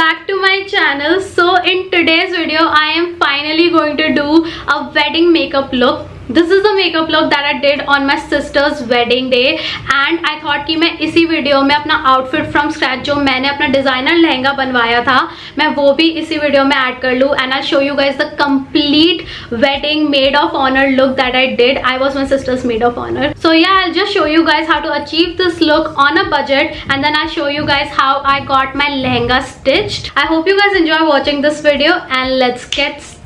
back to my channel. So in today's video I am finally going to do a wedding makeup look. This is the makeup look that I did on my sister's wedding day and I thought कि मैं इसी video में अपना outfit from scratch जो मैंने अपना designer lehenga बनवाया था मैं वो भी इसी वीडियो में ऐड कर लूँ and I'll show you guys the complete wedding maid of honor look that I did. I was my sister's maid of honor. So yeah, I'll just show you guys how to achieve this look on a budget and then I'll show you guys how I got my lehenga stitched. I hope you guys enjoy watching this video and let's get started.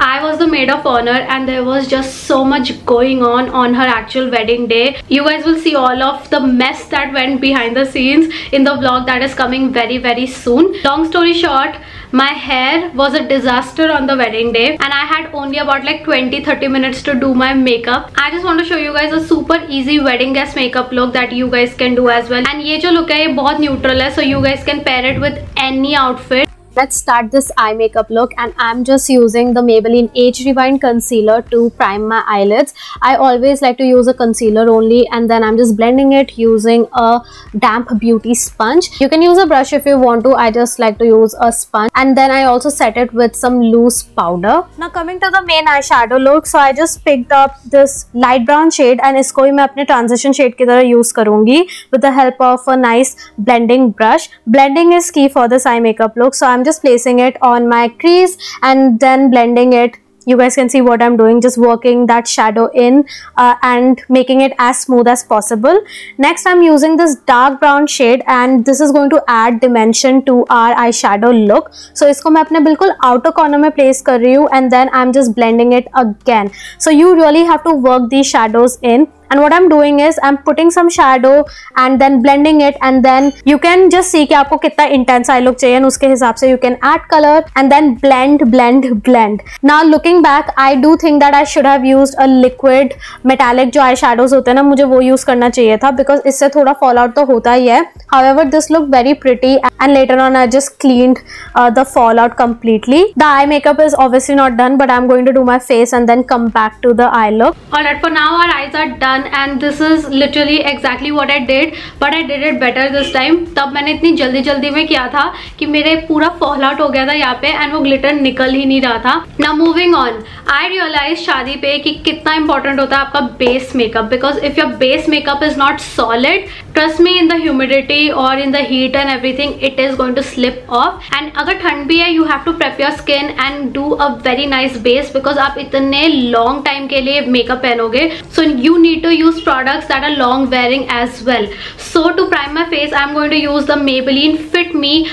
I was the maid of honor and there was just so much going on her actual wedding day. You guys will see all of the mess that went behind the scenes in the vlog that is coming very soon. Long story short, my hair was a disaster on the wedding day and I had only about like 20-30 minutes to do my makeup. I just want to show you guys a super easy wedding guest makeup look that you guys can do as well. And ये जो look है ये बहुत neutral है, so you guys can pair it with any outfit. Let's start this eye makeup look and I'm just using the Maybelline Age Rewind concealer to prime my eyelids. I always like to use a concealer only and then I'm just blending it using a damp beauty sponge. You can use a brush if you want to. I just like to use a sponge and then I also set it with some loose powder. Now coming to the main eyeshadow look, so I just picked up this light brown shade and इसको भी मैं अपने transition shade की तरह use करूँगी with the help of a nice blending brush. Blending is key for this eye makeup look, so I'm just placing it on my crease and then blending it. You guys can see what I'm doing, just working that shadow in and making it as smooth as possible. Next I'm using this dark brown shade and this is going to add dimension to our eyeshadow look. So इसको मैं अपने बिल्कुल outer corner में place कर रही हूँ and then I'm just blending it again. So you really have to work these shadows in. And what I'm doing is I'm putting some shadow and then blending it and then you can just see कि आपको कितना intense eye look चाहिए और उसके हिसाब से you can add color and then blend. Now looking back, I do think that I should have used a liquid metallic जो eye shadows होते हैं ना, मुझे वो use करना चाहिए था because इससे थोड़ा fallout तो होता ही है. However, this looked very pretty and later on I just cleaned the fallout completely. The eye makeup is obviously not done but I'm going to do my face and then come back to the eye look. Alright, for now our eyes are done and this is literally exactly what I did but I did it better this time. तब मैंने इतनी जल्दी में किया था कि मेरे पूरा फॉल आउट हो गया था यहाँ पे एंड वो ग्लिटर निकल ही नहीं रहा था. Now moving on, I realized शादी पे कि कितना important होता है आपका base makeup because if your base makeup is not solid, trust me, in the humidity or in the heat and everything it is going to slip off. And अगर ठंड भी है you have to prep your skin and do a very nice base because आप इतने long time के लिए makeup पहनोगे, so you need to use products that are long wearing as well. So to prime my face I'm going to use the Maybelline Fit Me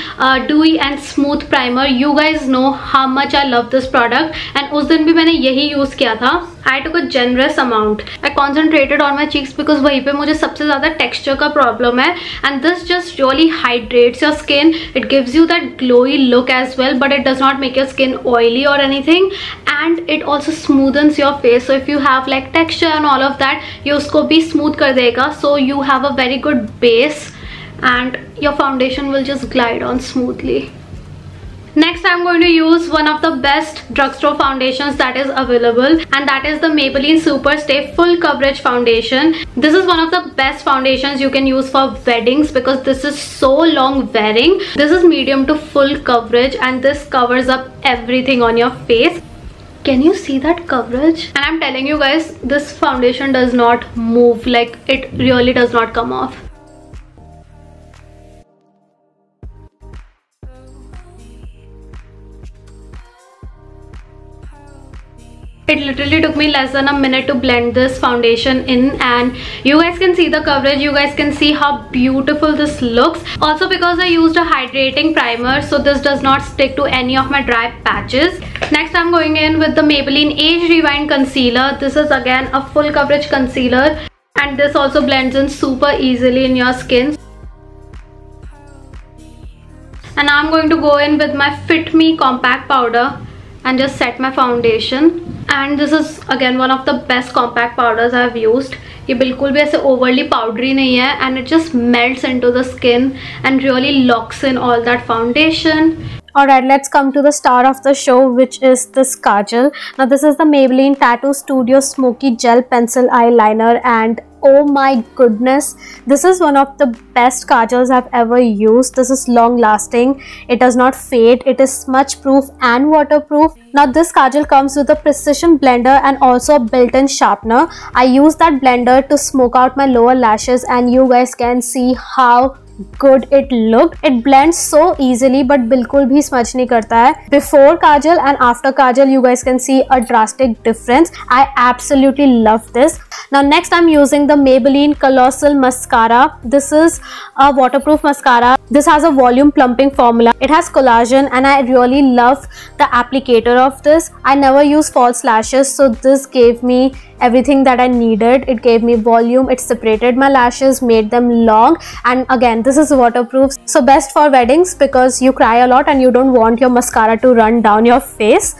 Dewy and Smooth Primer. You guys know how much I love this product and उस दिन भी मैंने यही use किया था. I took a generous amount. I concentrated on my cheeks because वहीं पे मुझे सबसे ज़्यादा texture का problem है and this just really hydrates your skin. It gives you that glowy look as well but it does not make your skin oily or anything and it also smoothens your face. So if you have like texture and all of that, ये उसको भी smooth कर देगा. So you have a very good base and your foundation will just glide on smoothly. Next I'm going to use one of the best drugstore foundations that is available and that is the Maybelline Super Stay Full Coverage Foundation. This is one of the best foundations you can use for weddings because this is so long wearing. This is medium to full coverage and this covers up everything on your face. Can you see that coverage? And I'm telling you guys, this foundation does not move, like it really does not come off. It literally took me less than a minute to blend this foundation in and you guys can see the coverage, you guys can see how beautiful this looks. Also because I used a hydrating primer so this does not stick to any of my dry patches. Next I'm going in with the Maybelline Age Rewind Concealer. This is again a full coverage concealer and this also blends in super easily in your skin. And now I'm going to go in with my Fit Me Compact Powder and just set my foundation. And this is again one of the best compact powders I have used. ये बिल्कुल भी ऐसे overly powdery नहीं है and it just melts into the skin and really locks in all that foundation. Alright, let's come to the star of the show, which is this kajal. Now this is the Maybelline Tattoo Studio Smoky Gel Pencil Eyeliner, and oh my goodness, this is one of the best kajals I've ever used. This is long lasting, it does not fade, it is smudge proof and waterproof. Now this kajal comes with a precision blender and also a built-in sharpener. I use that blender to smoke out my lower lashes, and you guys can see how good it looked. It blends so easily but बिल्कुल भी smudge नहीं करता है. Before kajal and after kajal, you guys can see a drastic difference. I absolutely love this. Now next I'm using the Maybelline Colossal Mascara. This is a waterproof mascara. This has a volume plumping formula. It has collagen, and I really love the applicator of this. I never use false lashes, so this gave me everything that I needed. It gave me volume, it separated my lashes, made them long, and again this is waterproof, so best for weddings because you cry a lot and you don't want your mascara to run down your face.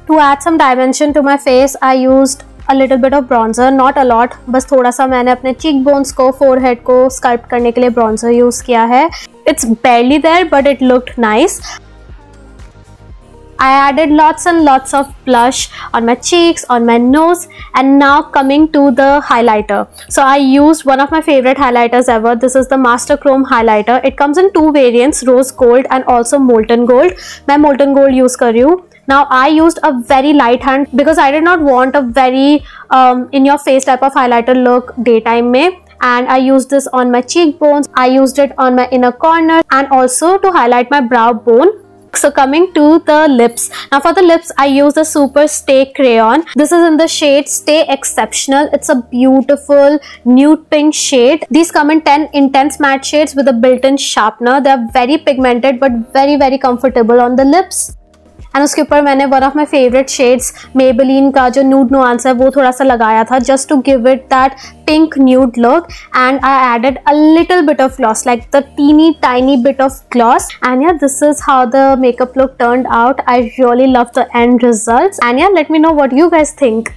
To add some dimension to my face, I used a little bit of bronzer, not a lot, बस थोड़ा सा मैंने अपने cheek bones को, forehead को sculpt करने के लिए bronzer use किया है. It's barely there but it looked nice. I added lots and lots of blush on my cheeks, on my nose, and now coming to the highlighter. So I used one of my favorite highlighters ever. This is the Master Chrome highlighter. It comes in two variants, rose gold and also molten gold. मैं molten gold use कर रही हूँ. Now I used a very light hand because I did not want a very in your face type of highlighter look daytime में. And I used this on my cheekbones. I used it on my inner corner and also to highlight my brow bone. So coming to the lips. Now for the lips, I use the Super Stay Crayon. This is in the shade Stay Exceptional. It's a beautiful nude pink shade. These come in 10 intense matte shades with a built-in sharpener. They are very pigmented but very comfortable on the lips. And उसके ऊपर मैंने one of my favourite shades Maybelline का जो nude nuance है वो थोड़ा सा लगाया था just to give it that pink nude look, and I added a little bit of gloss, like the teeny tiny bit of gloss. And yeah, this is how the makeup look turned out. I really love the end results, and yeah, let me know what you guys think.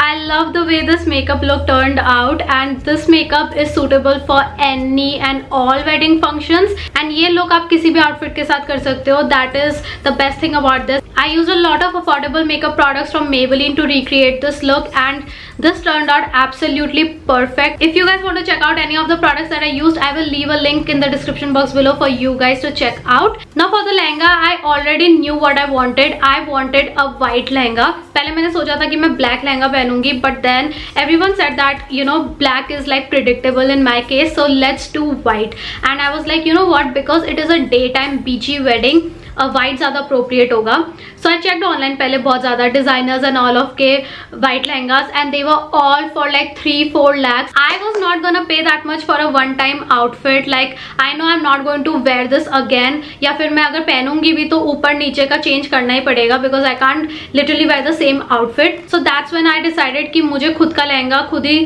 I love the way this makeup look turned out, and this makeup is suitable for any and all wedding functions, and ये look आप किसी भी outfit के साथ कर सकते हो. That is the best thing about this. I used a lot of affordable makeup products from Maybelline to recreate this look, and this turned out absolutely perfect. If you guys want to check out any of the products that I used, I will leave a link in the description box below for you guys to check out. Now for the lehenga, I already knew what I wanted. I wanted a white lehenga. पहले मैंने सोचा था कि मैं black lehenga पहनूंगी, but then everyone said that, you know, black is like predictable in my case, so let's do white. And I was like, you know what, because it is a daytime beachy wedding, white ज़्यादा appropriate होगा. So I checked online पहले बहुत ज़्यादा designers and all of के white lehengas, and they were all for like 3-4 lakhs. I was not gonna pay that much for a one time outfit. Like I know I am not going to wear this again, या फिर मैं अगर पहनूंगी भी तो ऊपर नीचे का change करना ही पड़ेगा because I can't literally wear the same outfit. So that's when I decided कि मुझे खुद का लहंगा खुद ही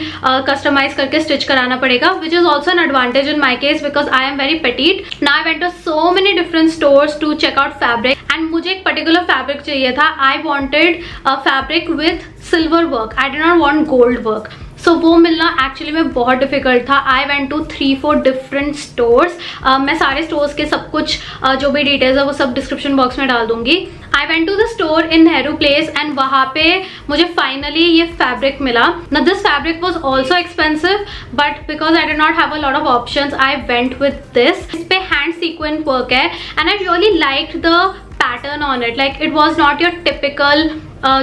कस्टमाइज करके स्टिच कराना पड़ेगा, which is also an advantage in my case because I am very petite. Now I went to so many different stores to check out fabric, and मुझे एक पर्टिकुलर फैब्रिक चाहिए था. I wanted a fabric with silver work. I did not want gold work. So वो मिलना actually में बहुत difficult था. I went to 3-4 different stores. मैं सारे स्टोर्स के सब कुछ जो भी डिटेल्स है वो सब डिस्क्रिप्शन बॉक्स में डाल दूंगी. I went to the store in Nehru Place, and वहाँ पे मुझे फाइनली ये फैब्रिक मिला. ना this fabric was also expensive, but because I did not have a lot of options, I went with this. इस पे हैंड सीक्वेंस वर्क है, and I really liked the pattern on it. Like it was not your typical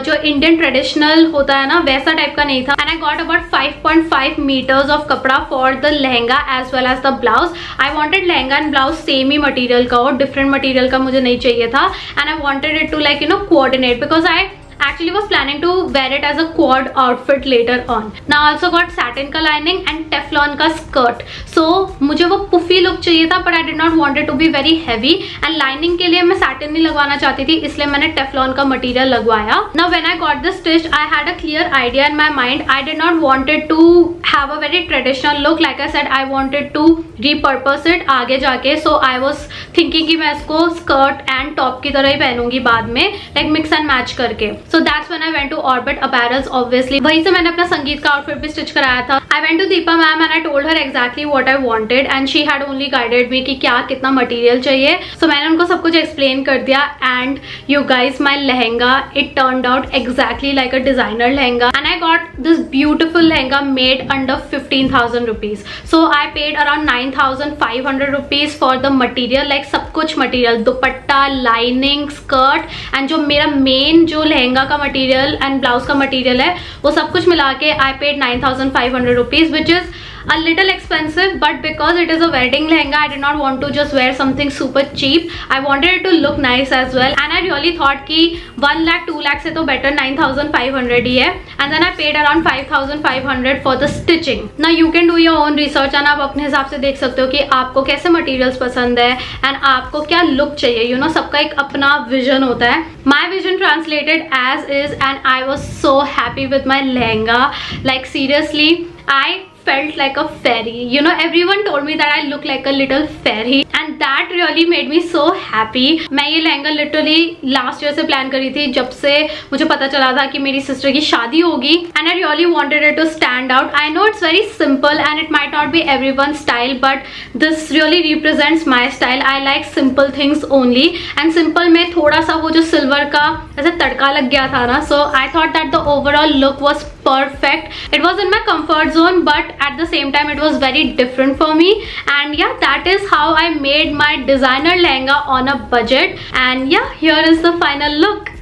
जो Indian traditional होता है ना, वैसा type का नहीं था. And I got about 5.5 meters of कपड़ा for the lehenga as well as the blouse. I wanted lehenga and blouse same ही मटीरियल का हो, डिफरेंट मटीरियल का मुझे नहीं चाहिए था. And I wanted it to like you know coordinate because I actually was planning to wear it as a quad outfit later on. Now I also got satin का lining and Teflon का skirt. So मुझे वो puffy look चाहिए था, but I did not want it to be very heavy. And lining के लिए मैं satin नहीं लगवाना चाहती थी, इसलिए मैंने Teflon का material लगवाया. Now when I got this stitch, I had a clear idea in my mind. I did not want it to have a very traditional look. Like I said, I wanted to repurpose it आगे जाके. So I was thinking कि मैं इसको skirt and top की तरह ही पहनूंगी बाद में, like mix and match करके. So that's when I went to Orbit Apparels. Obviously वहीं से मैंने अपना संगीत का आउटफिट भी स्टिच कराया था. I went to Deepa ma'am and I told her exactly what I wanted and she had only guided me कि क्या कितना मटेरियल चाहिए. So मैंने उनको सब कुछ explain कर दिया and you guys, my lehenga, it turned out exactly like a designer lehenga and I got this beautiful lehenga made under 15,000 rupees. So I paid around 9,500 rupees for the material, like सब कुछ material, dupatta, lining, skirt and जो मेरा main जो लहंगा का material and blouse का material है वो सब कुछ मिला के I paid 9,500 rupees, which is a little expensive, but because it is a wedding lehenga I did not want to just wear something super cheap. I wanted it to look nice as well and I really thought कि 1 lakh 2 lakh से तो better 9,500 ही है. And then I paid around 5,500 for the stitching. Now you can do your own research and आप अपने हिसाब से देख सकते हो कि आपको कैसे materials पसंद है and आपको क्या look चाहिए. You know, सबका एक अपना vision होता है. My vision translated as is and I was so happy with my lehenga. Like seriously, I felt like a fairy. You know, everyone told me that I look like a little fairy and that really made me so happy. मैं ये lehenga literally last year से plan करी थी, जब से मुझे पता चला था कि मेरी sister की शादी होगी and I really wanted it to stand out. I know it's very simple and it might not be everyone's style, but this really represents my style. I like simple things only and simple में थोड़ा सा वो जो silver का ऐसे तड़का लग गया था ना, so I thought that the overall look was perfect. It was in my comfort zone, but at the same time it was very different for me. And yeah, that is how I made my designer lehenga on a budget. And yeah, here is the final look.